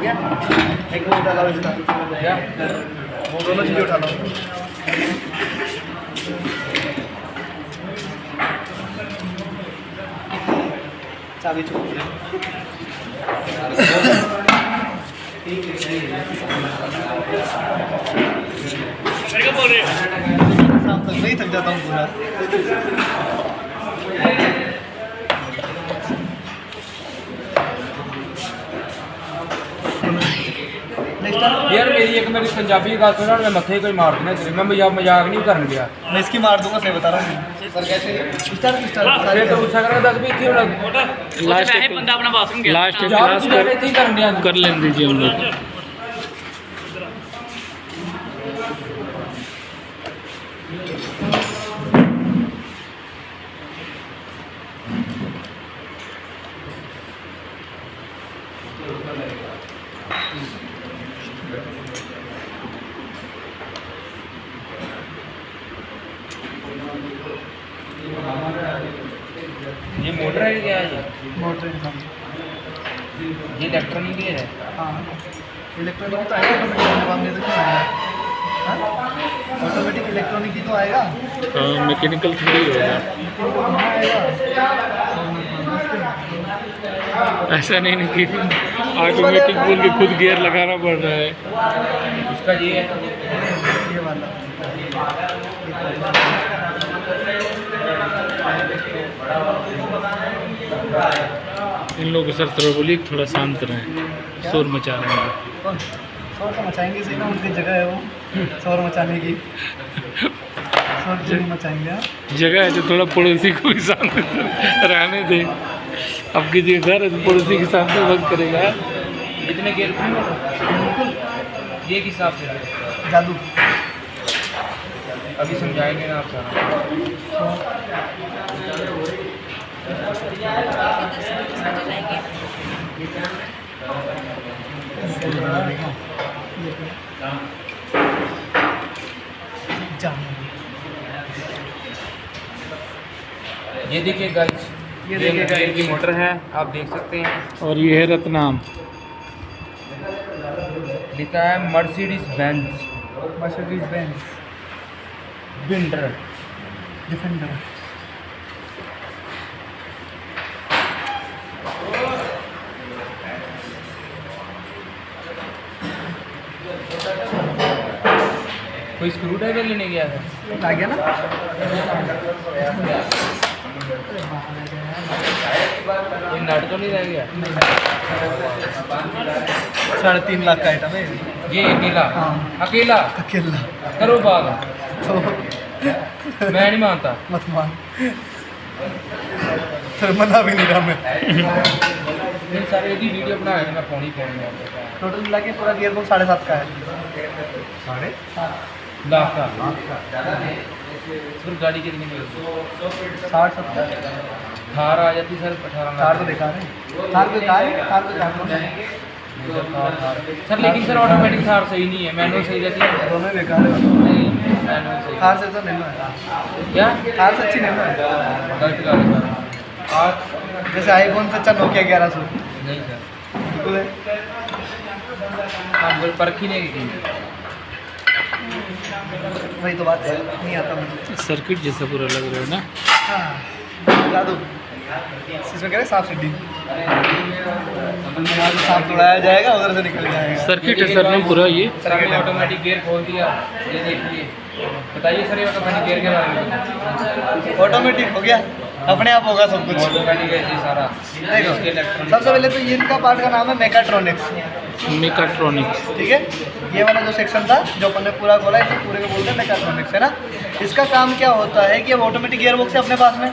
गया। एक वो उठा लो इसका, क्या वो दोनों चीज़ें उठा लो। चाबी छोड़ बोल रहे शाम तक नहीं थक जाता हूँ पूरा। यार मेरी एक मेरी पंजाबी गल सुना मैं मथे कोई मार देना तेरे मैं मजाक नहीं करन गया मैं इसकी मार दूंगा, सही बता रहा हूँ सर। कैसे फिर तो गुस्सा करके दस भी इतनी होना लास्ट बंदा अपना बाथरूम गया लास्ट क्लास कर लेने दीजिए हम लोग। ये मोटर है क्या है मोटर इंसान ये इलेक्ट्रॉनिक ही है। हाँ इलेक्ट्रॉनिक तो आएगा, ऑटोमेटिक तो आएगा। ऑटोमेटिक इलेक्ट्रॉनिक ही तो आएगा, मैकेनिकल थोड़ी होगा। ऐसा नहीं कि ऑटोमेटिक बोल के खुद गियर लगाना पड़ रहा है। इसका ये है ये वाला इन लोगों को सर थोड़ा बोलिए थोड़ा शांत रहें, शोर मचा रहे हैं। शोर तो मचाएंगे सही ना, उनकी जगह है वो शोर मचाने की। शोर क्यों नहीं मचाएंगे आप? जगह है तो थोड़ा पड़ोसी को भी सामने रहने दें। अब किसी घर है तो पड़ोसी के सामने वक्त करेगा। इतने गेयर बिल्कुल ये किस हिसाब से जादू। अभी समझाएंगे ना आप सारा। ये देखिए गाइस, ये देखिए गाइस की मोटर है, आप देख सकते हैं। और ये है रत्नाम, लिखा है Mercedes Benz Mercedes Benz vendor defender. कोई स्क्रू ड्राइवर लेने गया था, आ गया ना? कोई नट तो नहीं रह गया। 3.5 लाख का आइटम है ये अकेला हाँ। अकेला अकेला करो बात, तो मैं नहीं मानता। मत मान, फिर मना भी नहीं रहा मैं। नहीं सारे यदि वीडियो बनाएंगे मैं फोन ही टोटल मिला के पूरा गियर बॉक्स 7.5 का है। 7.5 लाख का फिर गाड़ी कितनी की होगी? 60-70 थार आ जाती सर 18 कार लाख तो दिखा रहे हैं, कार तो कार है, कार तो कार सर। लेकिन सर ऑटोमेटिक थार सही नहीं है, मैनुअल सही रहती है। दोनों ही बेकार है। नहीं मैनुअल सही कार से तो नहीं है, क्या कार से अच्छी नहीं है। गलत कर रहे सर आज जैसे आईफोन से अच्छा नोकिया 1100 नहीं सर बिल्कुल है। आप बोल परख ही नहीं की। वही तो बात है, नहीं आता मुझे। सर्किट जैसा पूरा लग रहा है ना। हाँ जादू इसमें कह रहे सांप सीढ़ी, सांप तोड़ाया जाएगा उधर से निकल जाएगा। सर्किट है सर नहीं पूरा ये। सर हमने ऑटोमेटिक गियर खोल दिया, ये देखिए। बताइए सर ये ऑटोमेटिक गियर के बारे में। ऑटोमेटिक हो गया, अपने आप होगा सब कुछ। ऑटोमेटिक है जी सारा। देखो सबसे पहले तो ये इनका पार्ट का नाम है मेकाट्रॉनिक्स, मेकाट्रॉनिक्स। ठीक है। ये वाला जो सेक्शन था जो अपन ने पूरा खोला है, इसे पूरे को बोलते हैं मेकाट्रॉनिक्स, है ना। इसका काम क्या होता है कि अब ऑटोमेटिक गियर बॉक्स है अपने पास में,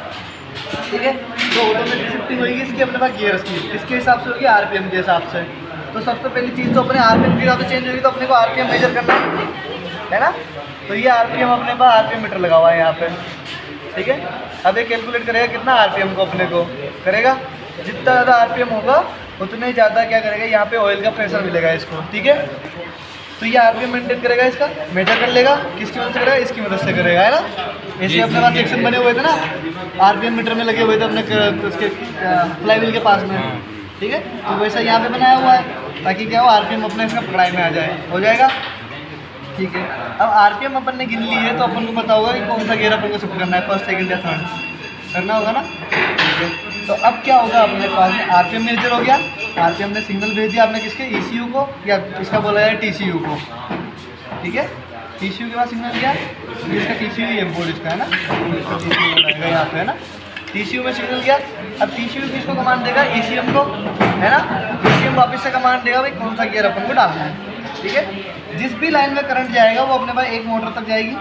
ठीक है। तो ऑटोमेटिक शिफ्टिंग होगी इसकी अपने पास गियर्स की, किसके हिसाब से होगी? आरपीएम के हिसाब से। तो सबसे पहली चीज़ तो अपने आरपीएम के हिसाब से चेंज होगी, तो अपने को आरपीएम मेजर करना है ना। तो ये आरपीएम अपने पास आरपीएम मीटर लगा हुआ है यहाँ पे, ठीक है। अब ये कैलकुलेट करेगा कितना आरपीएम को अपने को करेगा, जितना ज़्यादा आरपीएम होगा उतने ज़्यादा क्या करेगा, यहाँ पे ऑयल का प्रेशर मिलेगा इसको, ठीक है। तो ये आरपीएम मेंटेन करेगा, इसका मेजर कर लेगा, किसकी मदद से करेगा? इसकी मदद से करेगा, है ना। ऐसे अपने पास सेक्शन बने हुए थे ना, आरपीएम मीटर में लगे हुए थे अपने उसके फ्लाईव्हील के पास में, ठीक है। तो वैसा यहाँ पे बनाया हुआ है ताकि क्या हो आरपीएम अपने इसका पकड़ाई में आ जाए, हो जाएगा। ठीक है, अब आरपीएम अपन ने गिन ली है तो अपन को पता होगा कि कौन सा गियर अपन को शिफ्ट करना है, फर्स्ट सेकंड या थर्ड करना होगा ना। ठीक है, तो अब क्या होगा अपने पास में आरपीएम मेजर हो गया, आरपीएम ने सिग्नल भेज दिया आपने किसके ECU को या इसका बोला है TCU को। ठीक है, TCU के बाद सिग्नल दिया, इसका TCU ही बोर्ड इसका है ना, इसका TCU बनाएगा यहाँ पे है ना। TCU में सिग्नल गया, अब TCU किसको कमांड देगा ECM को, है ना। ECM वापस से कमांड देगा भाई कौन सा गियर अपन को डालना है। ठीक है, जिस भी लाइन में करंट जाएगा वो अपने पास एक मोटर तक जाएगी।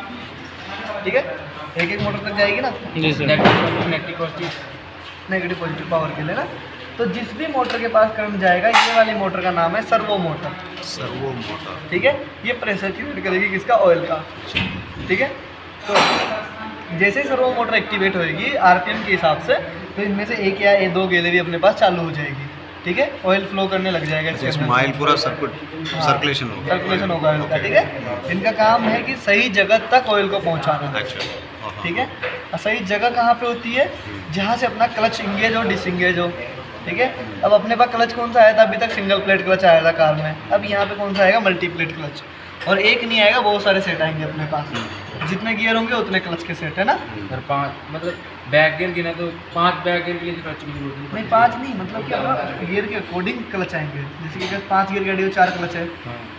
ठीक है, एक मोटर तक जाएगी ना जी सर। नेगेटिव पॉजिटिव पावर के लिए ना। तो जिस भी मोटर के पास करंट जाएगा ये वाली मोटर का नाम है सर्वो मोटर। Servo motor. ठीक है, ये प्रेशर क्रिएट करेगी किसका, ऑयल का। ठीक है, तो जैसे ही सर्वो मोटर एक्टिवेट होएगी आरपीएम के हिसाब से, तो इनमें से एक या दो गेलेरी अपने पास चालू हो जाएगी। ठीक है, ऑयल फ्लो करने लग जाएगा इसके अंदर। स्माइल पूरा सर्कुलेशन होगा। सर्कुलेशन होगा इनका। ठीक है, इनका काम है कि सही जगह तक ऑयल को पहुंचाना। अच्छा, ठीक है, और सही जगह कहाँ पे होती है, जहाँ से अपना क्लच इंगेज हो डिसंगेज हो। ठीक है, अब अपने पास क्लच कौन सा आया था, अभी तक सिंगल प्लेट क्लच आया था कार में, अब यहाँ पे कौन सा आएगा, मल्टी प्लेट क्लच। और एक नहीं आएगा, बहुत सारे सेट आएंगे अपने पास, जितने गियर होंगे उतने क्लच के सेट है ना। सर 5 मतलब बैक गियर गिना तो 5 बैक गियर के लिए क्लच की जरूरत नहीं 5 नहीं, मतलब कि अपना गियर के अकॉर्डिंग क्लच आएंगे। जैसे कि अगर 5 गियर गाड़ी हो 4 क्लच है,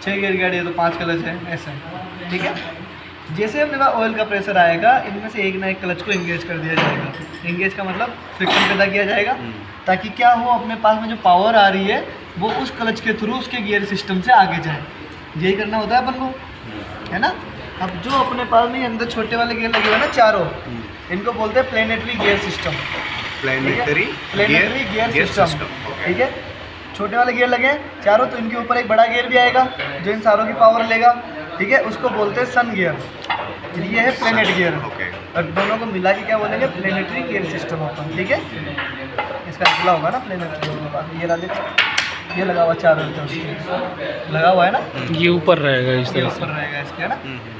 6 गियर गाड़ी है तो 5 क्लच है, ऐसा। ठीक है, जैसे अपने पास ऑयल का प्रेशर आएगा इनमें से एक ना एक क्लच को इंगेज कर दिया जाएगा। इंगेज का मतलब फ्रिक्शन पैदा किया जाएगा, ताकि क्या हो अपने पास में जो पावर आ रही है वो उस क्लच के थ्रू उसके गियर सिस्टम से आगे जाए। यही करना होता है अपन को, है ना। अब जो अपने पास में अंदर छोटे वाले गियर लगे हुए हैं ना चारों, इनको बोलते हैं planetary gear system. Planetary gear system. ठीक है, छोटे वाले गियर लगे हैं चारों, तो इनके ऊपर एक बड़ा गियर भी आएगा जो इन सारों की पावर लेगा। ठीक है, उसको बोलते हैं सन गियर, ये है प्लेनेट गियर। और दोनों को मिला के क्या बोलेंगे, प्लेनेटरी गियर सिस्टम होता है। ठीक है, इसका निकला होगा ना प्लेनेटरी, ये लगा हुआ चारों तरफ लगा हुआ है ना, ये ऊपर रहेगा इस ये तरह ऊपर से। रहेगा इसके, है ना।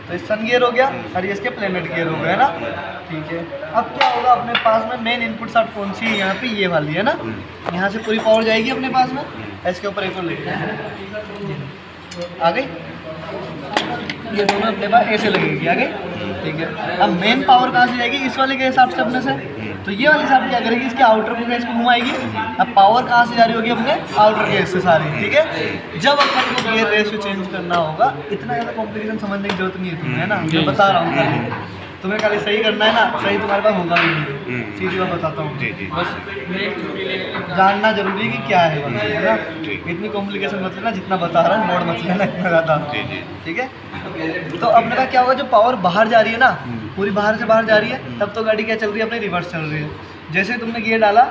तो इस सन गियर हो गया और ये इसके प्लेनेट गियर हो गए, है ना। ठीक है, अब क्या होगा अपने पास में मेन इनपुट साइड कौन सी है, यहाँ पे ये वाली है ना। यहाँ से पूरी पावर जाएगी अपने पास में, इसके ऊपर एक और लिखते हैं, आ गई। ये दोनों अपने पास ऐसे लगेगी, आ गई। ठीक है, अब मेन पावर कहाँ से जाएगी, इस वाले के हिसाब से अपने से। तो ये वाली साइड क्या करेगी, इसके आउटर को इसको घुमाएगी। अब पावर कहाँ से जा रही होगी, अपने आउटर केस से सारी। ठीक है, जब अपन को गियर रेशियो चेंज करना होगा, इतना ज़्यादा कॉम्प्लिकेशन समझने की जरूरत नहीं है तुम्हें, है ना। मैं बता रहा हूँ खाली तुम्हें, खाली सही करना है ना, सही तुम्हारे पास होगा भी नहीं, सीधी बात बताता हूँ। जी जी। जानना जरूरी है कि क्या है ना, इतनी कॉम्प्लिकेशन मत लेना, जितना बता रहा है मोड मत लेना इतना ज़्यादा। ठीक है, तो अपने का क्या होगा, जो पावर बाहर जा रही है ना, पूरी बाहर से बाहर जा रही है, तब तो गाड़ी क्या चल रही है, अपनी रिवर्स चल रही है। जैसे तुमने गियर डाला,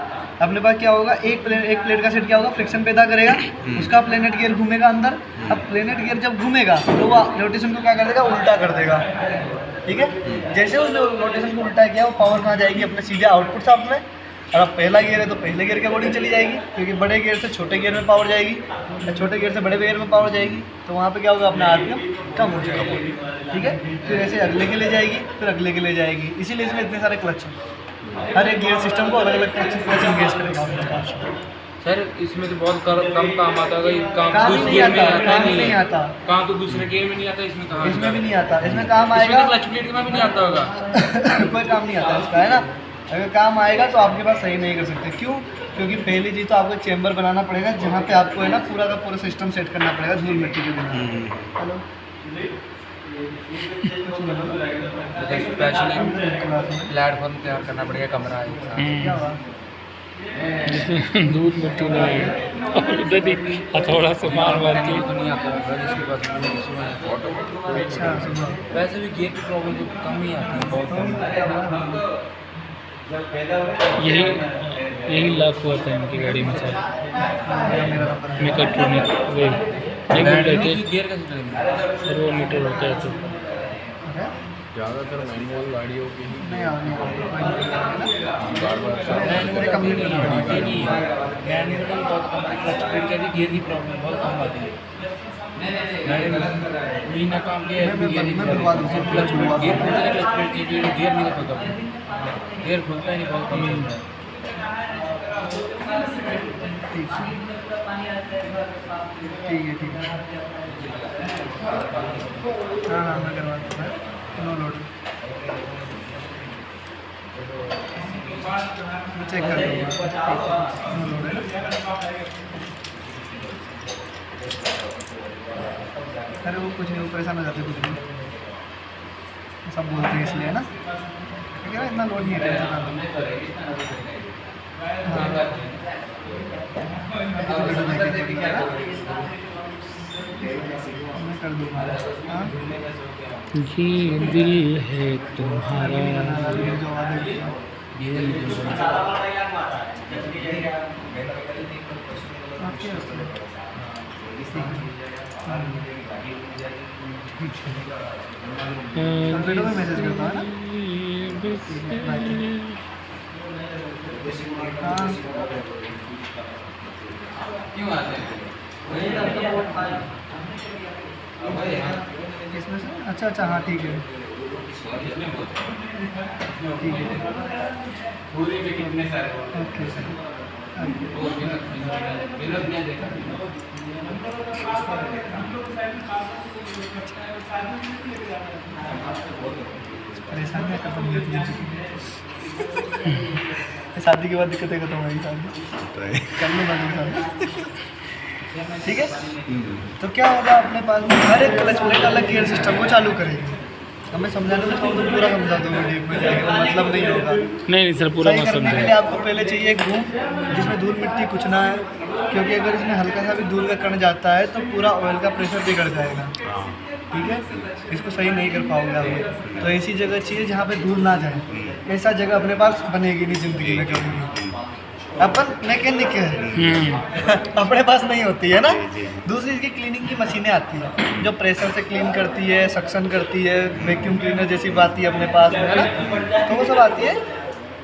अपने पास क्या होगा, एक प्लेट का सेट क्या होगा, फ्रिक्शन पैदा करेगा, उसका प्लेनेट गियर घूमेगा अंदर। अब प्लेनेट गियर जब घूमेगा तो वो रोटेशन को क्या कर देगा, उल्टा कर देगा। ठीक है, जैसे उसने रोटेशन को उल्टा किया, वो पावर कहाँ जाएगी, अपने सीधे आउटपुट साइड में। और अब पहला गियर है तो पहले गियर के अकॉर्डिंग चली जाएगी, क्योंकि बड़े गियर से छोटे गियर में पावर जाएगी, या छोटे गियर से बड़े गियर में पावर जाएगी, तो वहाँ पे क्या होगा, अपना आरपीएम कम हो जाएगा। ठीक है, फिर ऐसे अगले के ले जाएगी, फिर अगले के ले जाएगी। इसीलिए इसमें इतने सारे क्लच हैं, हर एक गियर सिस्टम को अलग अलग क्लच इंगेज करेगा। सर इसमें तो बहुत कम काम आता है, काम ही दूसरे नहीं गियर में आता, काम ही नहीं नहीं है। आता, काम तो दूसरे गियर में नहीं आता, इसमें कहाँ इसमें भी नहीं आता। इसमें काम इसमें आएगा, तो क्लच प्लेट में भी नहीं आता होगा। कोई काम नहीं आता इसका, है ना। अगर काम आएगा तो आपके पास सही नहीं कर सकते, क्यों, क्योंकि पहली चीज़ तो आपको चेंबर बनाना पड़ेगा, जहाँ पे आपको है ना पूरा का पूरा सिस्टम सेट करना पड़ेगा धूल मिट्टी के बिना। हेलो, स्पेशली प्लेटफॉर्म तैयार करना पड़ेगा, कमरा है। क्या हुआ, जिसमें दूध मिट्टी नहीं है, और उधर ही हथौड़ा से मार मार के। तो नहीं आता होगा जिसके पास। अच्छा सुनो, वैसे भी गियर की प्रॉब्लम तो कम ही आती है, बहुत कम। यही लाख हुआ था इनकी गाड़ी में सर, मेकाट्रॉनिक वही ये बोल रहे थे गियर का सिस्टम सर्वो मीटर होता है तो ज़्यादातर मैनुअल गाड़ियों की नहीं आ नहीं मैनुअल कंप्लीट नहीं है, मैनुअल बहुत कम, क्लच प्लेट का भी गियर की प्रॉब्लम बहुत कम आती है। मैंने काम किया है, गियर नहीं क्लच प्लेट गियर खुलता है, क्लच प्लेट की गियर नहीं खुलता, गियर खुलता ही नहीं, बहुत कम होता है। ठीक है ठीक है। हाँ हाँ मैं करवा दूँगा, नो लोड। मैं चेक कर लूँगा, नो लोड है ना। अरे वो कुछ नहीं, वो परेशान हो जाते कुछ नहीं, सब बोलते हैं इसलिए ना। ठीक है, इतना लोड नहीं है, टेंशन ना लो। मैं कर दूँगा। हाँ ये दिल है तुम्हारा। जो आगे आपके कंप्यूटर में मैसेज करता है ना। हाँ इसमें से अच्छा अच्छा, हाँ ठीक है ठीक है। ओके परेशानी खत्म हो जाती है। शादी के बाद दिक्कतें खत्म होगी, शादी कर लो शादी। ठीक है, तो क्या होगा अपने पास में हर एक क्लच प्लेट अलग गियर सिस्टम को चालू करेगी। हमें समझाने में तो पूरा समझा दूँगा डीप में जाएगा, तो मतलब नहीं होगा। नहीं सर, पूरा सही मत करने के समझाइए। लिए आपको पहले चाहिए एक रूम जिसमें धूल मिट्टी कुछ ना है, क्योंकि अगर इसमें हल्का सा भी धूल का कण जाता है तो पूरा ऑयल का प्रेशर बिगड़ जाएगा। ठीक है, इसको सही नहीं कर पाओगे आप। तो ऐसी जगह चाहिए जहाँ पे धूल ना जाए। ऐसा जगह अपने पास बनेगी नहीं ज़िंदगी में कभी भी। अपन मैकेनिक है अपने पास नहीं होती है ना। दूसरी इसकी क्लीनिंग की मशीनें आती हैं जो प्रेशर से क्लीन करती है, सक्शन करती है, वैक्यूम क्लीनर जैसी बात आती है अपने पास में, है ना। तो वो सब आती है,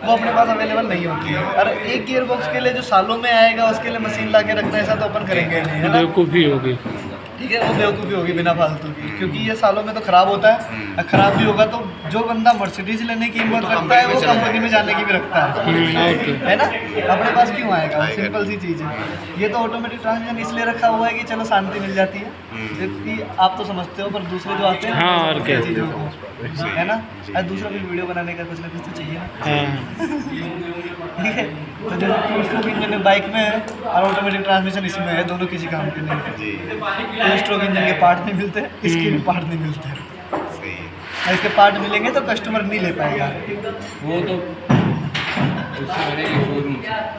वो अपने पास अवेलेबल नहीं होती है। और एक गियर बॉक्स के लिए जो सालों में आएगा उसके लिए मशीन ला के रखना, ऐसा तो अपन करेंगे नहीं, है ना। बेवकूफ़ी होगी। ठीक है, वो बेवकूफ़ी होगी बिना फालतू की, क्योंकि ये सालों में तो ख़राब होता है। ख़राब भी होगा तो जो बंदा मर्सिडीज लेने की हिम्मत रखता है वो कंपनी में जाने की भी रखता है ना। अपने पास क्यों आएगा, सिंपल सी चीज़ है। ये तो ऑटोमेटिक ट्रांसमिशन इसलिए रखा हुआ है कि चलो शांति मिल जाती है, जबकि आप तो समझते हो, पर दूसरे जो आते हैं हाँ, और क्या चीज़ों को, है ना। और दूसरा भी वीडियो बनाने का कुछ ना कुछ तो चाहिए ना। ठीक है, तो जो टू स्ट्रोक इंजन है बाइक में है और ऑटोमेटिक ट्रांसमिशन इसमें है, दोनों किसी काम के नहीं है। टू स्ट्रोक इंजन के पार्ट नहीं मिलते, इसके भी पार्ट नहीं मिलते। और इसके पार्ट मिलेंगे तो कस्टमर नहीं ले पाएगा। वो तो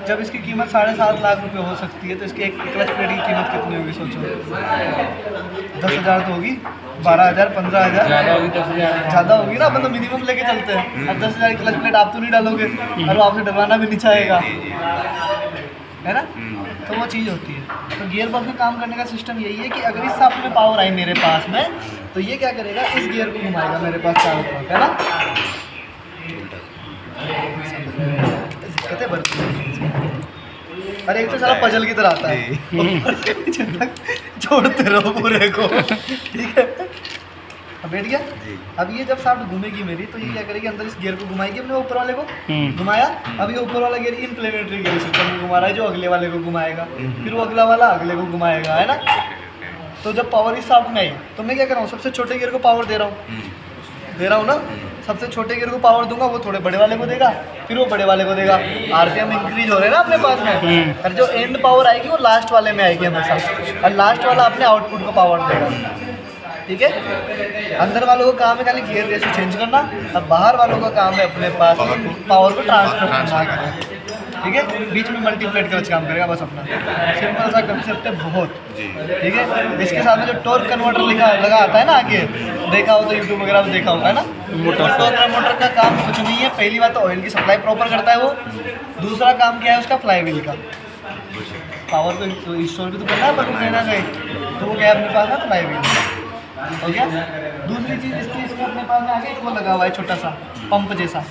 जब इसकी कीमत 7.5 लाख रुपए हो सकती है तो इसके एक क्लच प्लेट की कीमत कितनी होगी सोचो। 10,000 तो होगी, 12,000, 15,000 ज़्यादा होगी, 10,000 ज़्यादा होगी ना। मतलब मिनिमम लेके चलते हैं। अब 10,000 की क्लच प्लेट आप तो नहीं डालोगे और वो आपसे डरवाना भी नहीं चाहेगा, है ना। तो वो चीज़ होती है। तो गियर बॉक्स में काम करने का सिस्टम यही है कि अगर इस शाफ्ट में पावर आई मेरे पास में, तो ये क्या करेगा, इस गियर को घुमाएगा मेरे पास चारों तरफ, है ना। दिक्कतें बढ़ती हैं। अरे एक तो सारा पजल की तरह आता है छोड़ते रहो पूरे को, ठीक है। अब बैठ गया। अब ये जब शाफ्ट घूमेगी मेरी तो ये क्या करेगी, अंदर इस गियर को घुमाएगी अपने ऊपर वाले को, घुमाया। अब ये ऊपर वाला गियर इम्प्लीमेंट्री गियर सिस्टम में घुमा रहा है जो अगले वाले को घुमाएगा, फिर वो अगला वाला अगले को घुमाएगा, है ना। तो जब पावर इस शाफ्ट में आई तो मैं क्या कर रहा हूँ, सबसे छोटे गियर को पावर दे रहा हूँ ना। सबसे छोटे गियर को पावर दूंगा, वो थोड़े बड़े वाले को देगा, फिर वो बड़े वाले को देगा। आरपीएम इंक्रीज हो रहे हैं ना अपने पास में। और जो एंड पावर आएगी वो लास्ट वाले में आएगी हमेशा, और लास्ट वाला अपने आउटपुट को पावर देगा। ठीक है, अंदर वालों का काम है खाली गियर रेशियो चेंज करना, और बाहर वालों का काम है अपने पास पावर को ट्रांसफर करना। ठीक है, बीच में मल्टीप्लेट क्लच काम करेगा बस अपना। सिंपल सा कंसेप्ट है बहुत। ठीक है, इसके साथ में जो टॉर्क कन्वर्टर लगा आता है ना आगे, देखा हो तो यूट्यूब वगैरह में देखा होगा ना। टॉर्क कन्वर्टर का काम कुछ नहीं है। पहली बात तो ऑयल की सप्लाई प्रॉपर करता है वो। दूसरा काम क्या है उसका, फ्लाईव्हील का। पावर को इंस्टॉल भी तो करना है पर कहना नहीं, तो वो क्या है अपने पास ना फ्लाईव्हील हो गया। दूसरी चीज़ इसकी इसमें अपने पास में आगे वो लगा हुआ है छोटा सा पंप जैसा,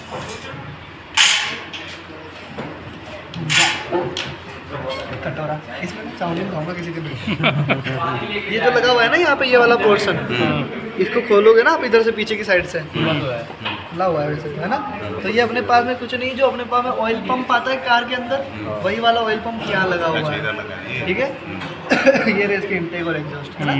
कटोरा। इसमें चाउमीन खाऊंगा किसी के लिए। ये जो लगा हुआ है ना यहाँ पे, ये वाला पोर्शन, इसको खोलोगे ना आप इधर से पीछे की साइड से, खुला हुआ है वैसे तो, है ना। तो ये अपने पास में कुछ नहीं, जो अपने पास में ऑयल पंप आता है कार के अंदर, वही वाला ऑयल पंप यहाँ लगा हुआ अच्छा, इधर है, लगा है। ठीक है। ये रहे इसके इंटेक और एग्जॉस्ट, है ना।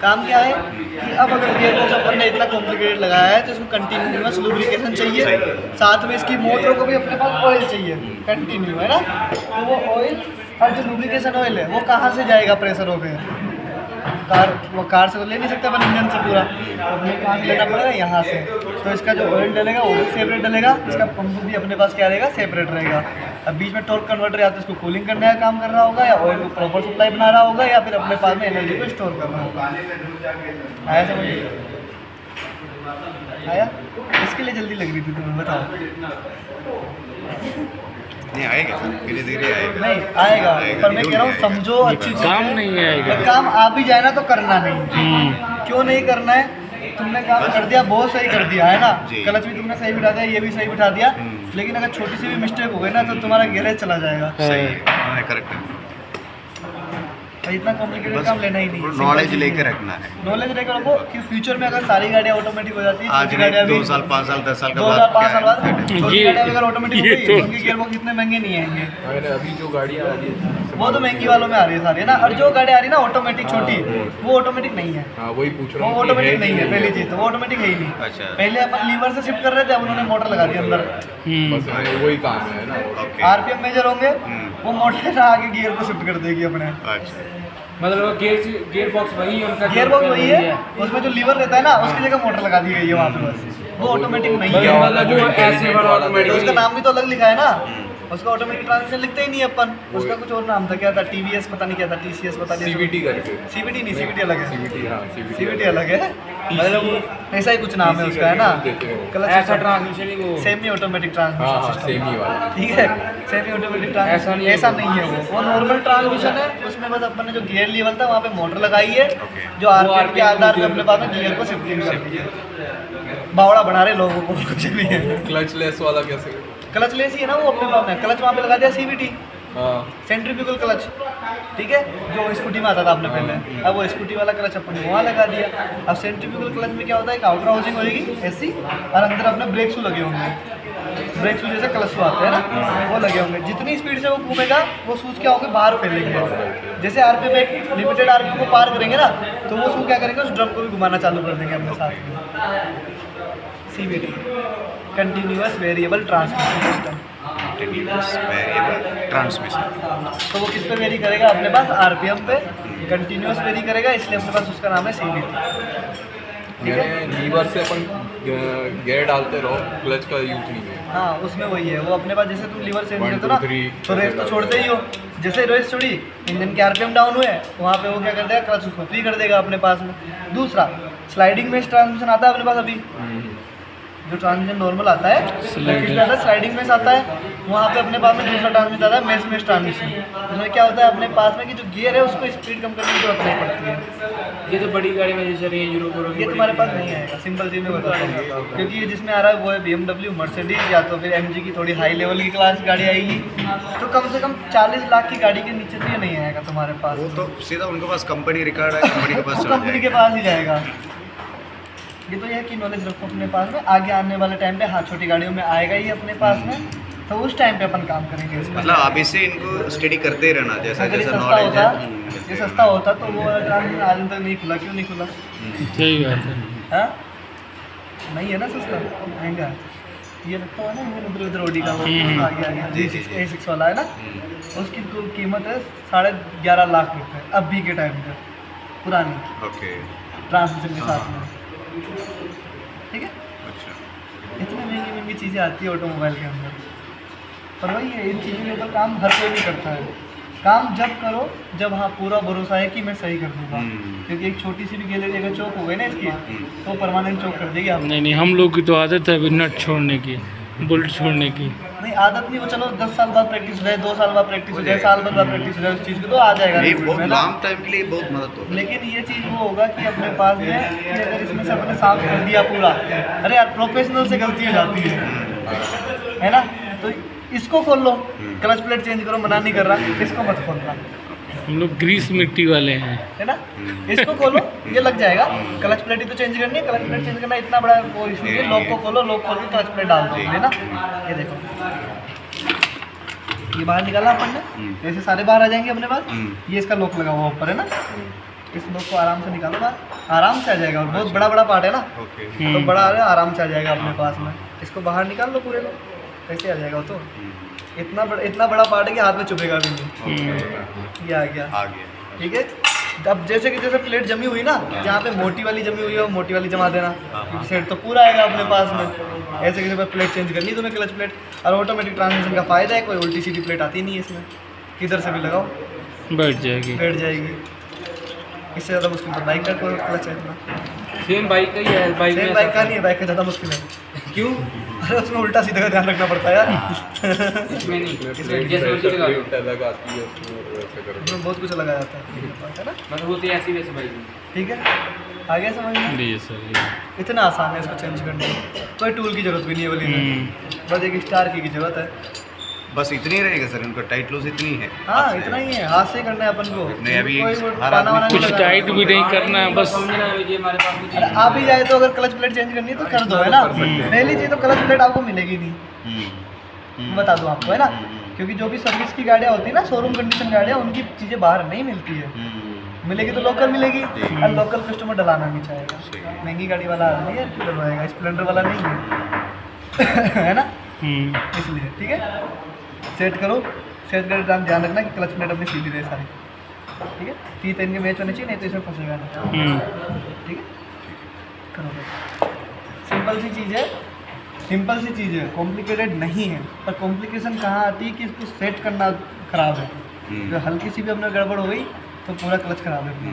काम क्या है कि अब अगर गियर बॉक्स अपन ने इतना कॉम्प्लिकेटेड लगाया है तो इसको कंटिन्यूअस लुब्रिकेशन चाहिए, साथ में इसकी मोटर को भी अपने पास ऑयल चाहिए कंटिन्यू, है ना। तो वो ऑयल और जो लुब्रिकेशन ऑयल है वो कहाँ से जाएगा प्रेशर होकर, कार से तो ले नहीं सकते अपन इंजन से पूरा, तो अपने कहाँ से लेना पड़ेगा, यहाँ से। तो इसका जो ऑयल डलेगा वो भी सेपरेट डलेगा, इसका पंप भी अपने पास क्या रहेगा, सेपरेट रहेगा। अब बीच में टॉर्क कन्वर्टर या तो इसको कूलिंग करने का काम कर रहा होगा, या ऑयल को प्रॉपर सप्लाई बना रहा होगा, या फिर अपने पास में एनर्जी को स्टोर कर रहा होगा। आया समझ, आया? इसके लिए जल्दी लग रही थी तुम्हें, बताओ। नहीं आएगा सर, धीरे धीरे आएगा। नहीं आएगा, पर मैं कह रहा हूँ समझो अच्छी चीज़ काम है। नहीं आएगा। काम आ भी जाए ना तो करना नहीं। क्यों नहीं करना है? तुमने काम कर दिया, बहुत सही कर दिया, है ना। जी। क्लच भी तुमने सही बिठा दिया, ये भी सही बिठा दिया, लेकिन अगर छोटी सी भी मिस्टेक हो गई ना तो तुम्हारा गैरेज चला जाएगा। सही है, करेक्ट है। भाई इतना कॉम्प्लिकेटेड काम लेना ही नहीं। नॉलेज लेकर रखना है। नॉलेज लेकर रखो कि फ्यूचर में अगर सारी गाड़ियाँ ऑटोमेटिक हो जाती है, आज छोटी नहीं, गाड़ियाँ भी 2 साल 5 साल 10 साल का 2 बाद साल 5 क्या साल बाद है? छोटी ये- गाड़ियाँ अगर ऑटोमेटिक हो ये गई तो- उनके गियर बॉक्स इतने महंगे नहीं आएंगे, अगर अभी जो गाड़ियाँ आ रही है वो तो महंगी वालों में आ रही है सारी, है ना। और जो गाड़ी आ रही है ना ऑटोमेटिक छोटी, वो ऑटोमेटिक नहीं है, हाँ वही पूछ रहा वो हूँ कि ऑटोमेटिक है नहीं कि है। पहली चीज़ तो वो ऑटोमेटिक है ही नहीं। अच्छा। पहले अपन लीवर से शिफ्ट कर रहे थे, अब उन्होंने मोटर लगा दी अंदर। बस वही काम है ना। ओके। आरपीएम मेजर होंगे, वो मोटर ना आगे गियर को शिफ्ट कर देगी अपने। अच्छा, मतलब गियर बॉक्स वही है उनका, गियर बॉक्स वही है, उसमें जो लीवर रहता है ना उसकी जगह मोटर लगा दी गई है वहाँ पे, बस वो ऑटोमेटिक नहीं है। मतलब जो ऐसे वाला तो ऑटोमेटिक उसका नाम भी तो अलग लिखा है ना, उसका ऑटोमेटिक ट्रांसमिशन लिखते ही नहीं है अपन, उसका कुछ और नाम था, क्या था, टीवीएस पता नहीं क्या था, टीसीएस पता नहीं, सीवीटी करके, सीवीटी नहीं, सीवीटी अलग है, सीवीटी हाँ सीवीटी अलग है, मतलब ऐसा ही कुछ नाम है उसका, है ना। ऐसा ट्रांसमिशन ही वो सेमी ऑटोमेटिक हाँ हाँ ट्रांसमिशन सेम ही वाला। ठीक है, सेमी ऑटोमेटिक ऐसा नहीं है ऐसा नहीं है वो नॉर्मल ट्रांसमिशन है। उसमें बस अपन ने जो गियर लेवल था वहाँ पे मोटर लगाई है, जो आरपीएम के आधार पे अपने पास में गियर को शिफ्टिंग कर दी है। बावड़ा बना रहे लोगों को, कुछ भी है। क्लच लेस वाला कैसे? क्लच लेस ही है ना वो अपने पास में, क्लच वहाँ पे लगा दिया सीवीटी, हाँ सेंट्रीफ्यूगल क्लच, ठीक है, जो स्कूटी में आता था आपने पहले, अब वो स्कूटी वाला क्लच अपन ने वहाँ लगा दिया। अब सेंट्रीफ्यूगल क्लच में क्या होता है, एक आउटर हाउसिंग होगी ऐसी, और अंदर अपने ब्रेक शू लगे होंगे, ब्रेक शूज जैसे क्लच आते हैं ना, वो लगे होंगे। जितनी स्पीड से वो घूमेगा वो शूज क्या होंगे, बाहर फैलेंगे। जैसे आरपीएम एक लिमिटेड आरपीएम को पार करेंगे ना, तो वो शू क्या करेंगे, उस ड्रम को भी घुमाना चालू कर देंगे अपने साथ में। CVT, continuous variable transmission system. Continuous variable transmission. तो वो किस पे वेरी करेगा, अपने पास आरपीएम पे कंटिन्यूअस वेरी करेगा, इसलिए अपने पास उसका नाम है CVT। मैंने लीवर से अपन गियर डालते रहो, क्लच का यूज नहीं है। हाँ उसमें वही है, वो अपने पास जैसे तुम लीवर से देते हो ना 1 2 3 तो रेस तो छोड़ते ही हो, जैसे रेस छोड़ी इंजन के आरपीएम डाउन हुए, वहाँ पे वो क्या कर देगा, क्लच उसको फ्री कर देगा अपने पास में। दूसरा स्लाइडिंग में ट्रांसमिशन आता है अपने पास अभी, जो ट्रांसमिशन नॉर्मल आता है स्लाइडिंग में आता है, वहाँ पे अपने पास में दूसरा ट्रांसमिशन आता है मेश ट्रांसमिशन। उसमें क्या होता है अपने पास में कि जो गियर है उसको स्पीड कम करने की जरूरत नहीं पड़ती है। ये तो बड़ी गाड़ी में जैसे रेंज रोवर ये तुम्हारे पास नहीं आएगा, सिंपल चीज़ में बताता हूँ, क्योंकि ये जिसमें आ रहा है वो है BMW, मर्सिडीज या तो फिर MG की थोड़ी हाई लेवल की क्लास गाड़ी आएगी, तो कम से कम 40 लाख की गाड़ी के नीचे तो ये नहीं आएगा तुम्हारे पास। वो तो सीधा उनके पास कंपनी रिकॉर्ड है, कंपनी के पास वो चला कंपनी के जाएगा। पास ही जाएगा। ये तो ये है कि नॉलेज रखो अपने पास में, आगे आने वाले टाइम पे हाँ छोटी गाड़ियों में आएगा ही अपने पास में, तो उस टाइम पे अपन काम करेंगे इसमें। मतलब अभी से इनको स्टडी करते ही रहना, जैसा अगर ये जैसा सस्ता नॉलेज होता, है। ये सस्ता होता तो वो ट्रांसमिशन आज तक नहीं खुला, क्यों नहीं खुला? सही बात है। हाँ नहीं है ना सस्ता, महंगा है। ये लगता है ना ये उधर उधर ओडी का वो आगे आगे जी A6 वाला है ना, उसकी तो कीमत है 11.5 लाख रुपये अभी के टाइम पे, पुरानी ओके, ट्रांसमिशन के साथ में, ठीक है। अच्छा। इतनी महंगी महंगी चीज़ें आती है ऑटोमोबाइल के अंदर, पर वही है इन चीज़ों के ऊपर काम हर कोई नहीं करता है। काम जब करो जब हाँ पूरा भरोसा है कि मैं सही कर दूंगा, क्योंकि एक छोटी सी भी गैलरी अगर चौक हो गई ना इसकी तो परमानेंट चौक कर देगी आप। नहीं नहीं, हम लोग की तो आदत है अभी नट छोड़ने की, बोल्ट छोड़ने की। नहीं आदत नहीं, वो चलो 10 साल बाद प्रैक्टिस हो जाए, 2 साल बाद प्रैक्टिस हो जाए, साल बाद प्रैक्टिस हो जाए, उस चीज़ को तो आ जाएगा नहीं, रिजल्ट बहुत में ना। लॉन्ग टाइम के लिए बहुत मदद होगी। लेकिन ये चीज़ वो होगा कि अपने पास में कि अगर इसमें से अपने साफ कर दिया पूरा, अरे यार प्रोफेशनल से गलती हो जाती है ना, तो इसको खोल लो, क्लच प्लेट चेंज करो, मना नहीं कर रहा, इसको मत खोलना, हम लोग ग्रीस मिट्टी वाले हैं। है ना। इसको खोलो, ये लग जाएगा। क्लच प्लेट ही तो चेंज करनी है, क्लच प्लेट चेंज करना इतना बड़ा वो इशू नहीं है। लॉक को खोलो, लॉक खोल के क्लच प्लेट डाल दो, है ना। ये देखो, ये बाहर निकाला अपन ने, ऐसे सारे बाहर आ जाएंगे अपने पास। ये इसका लॉक लगा हुआ ऊपर, है ना। इस लॉक को आराम से निकालो बाहर, आराम से आ जाएगा। और बहुत बड़ा बड़ा पार्ट है ना, ओके तो बड़ा आ रहा है, आराम से आ जाएगा अपने पास में। इसको बाहर निकाल लो पूरे लोग, कैसे आ जाएगा वो तो। इतना बड़ा पार्ट है कि हाथ में चुभेगा भी नहीं। ये आ गया, आ गया। ठीक है। अब जैसे कि जैसे प्लेट जमी हुई ना, जहाँ पे मोटी वाली जमी हुई है वो मोटी वाली जमा देना, क्योंकि सेट तो पूरा आएगा अपने पास में। ऐसे किसी पर प्लेट चेंज करनी तुम्हें, क्लच प्लेट। और ऑटोमेटिक ट्रांसमिशन का फ़ायदा है, कोई उल्टी सीधी प्लेट आती नहीं है इसमें, किधर से भी लगाओ बैठ जाएगी। बैठ जाएगी। इससे ज़्यादा मुश्किल तो बाइक का कोई क्लच है इतना। सेम बाइक का ही है, बाइक सेम में बाइक का नहीं है, बाइक का ज़्यादा मुश्किल है। क्यों? अरे उसमें उल्टा सीधा का ध्यान रखना पड़ता है यार। इसमें नहीं, इसमें जैसे मर्जी लगा लो। उसमें बहुत कुछ लगाया जाता है ना। मतलब होती है ऐसी वैसे बाइक में। ठीक है, आ गया समझ में। जी सर जी। इतना आसान है इसको चेंज करने में, कोई टूल की जरूरत भी नहीं है बोली है। बस एक स्टार की जरूरत है। बस इतनी रहेगा सर, इनका टाइट लूज इतनी है। हाँ, इतना ही है, हाथ से करना है अपन को। नहीं, अभी कोई हर पाना आदमी वाना नहीं कुछ लगाना। टाइट भी नहीं करना है, बस समझना है ये हमारे पास अरे आप ही जाए तो अगर क्लच प्लेट चेंज करनी है तो कर दो, है ना। पहली चीज़ तो क्लच प्लेट आपको मिलेगी नहीं, मैं बता दूँ आपको, है ना। क्योंकि जो भी सर्विस की गाड़ियाँ होती है ना, शोरूम कंडीशन गाड़ियाँ, उनकी चीज़ें बाहर नहीं मिलती है। मिलेगी तो लोकल मिलेगी, और लोकल कस्टमर डलाना नहीं चाहेगा। महंगी गाड़ी वाला नहीं है डलवाएगा, स्प्लेंडर वाला नहीं है। है ना, इसलिए ठीक है। सेट करो, सेट करके ध्यान रखना कि क्लच प्लेट अपनी सीधी रहे सारी, ठीक है। टीथ इनके मैच होने चाहिए, नहीं तो इसमें फंसेगा नहीं, ठीक है। करो, सिंपल सी चीज़ है, सिंपल सी चीज़ है, कॉम्प्लिकेटेड नहीं है। पर कॉम्प्लिकेशन कहाँ आती है कि इसको सेट करना खराब है। जो हल्की सी भी अपने गड़बड़ हो गई तो पूरा क्लच खराब है अपना,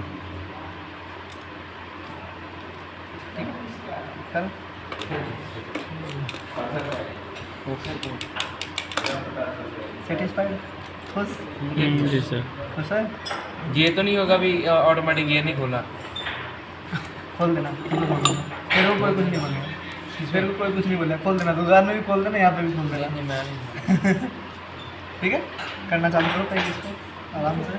ठीक है। करो, सेटिस्फाइड, खुश, जी सर। खुश है। ये तो नहीं होगा भी ऑटोमेटिक गियर नहीं खोला। खोल देना, फिर को कोई कुछ नहीं बोलेगा, फिर को कोई कुछ नहीं बोलेगा। खोल देना, दुकान में भी खोल देना, यहाँ पे भी खोल देना, ठीक है। करना चालू करो पहले इसको आराम से।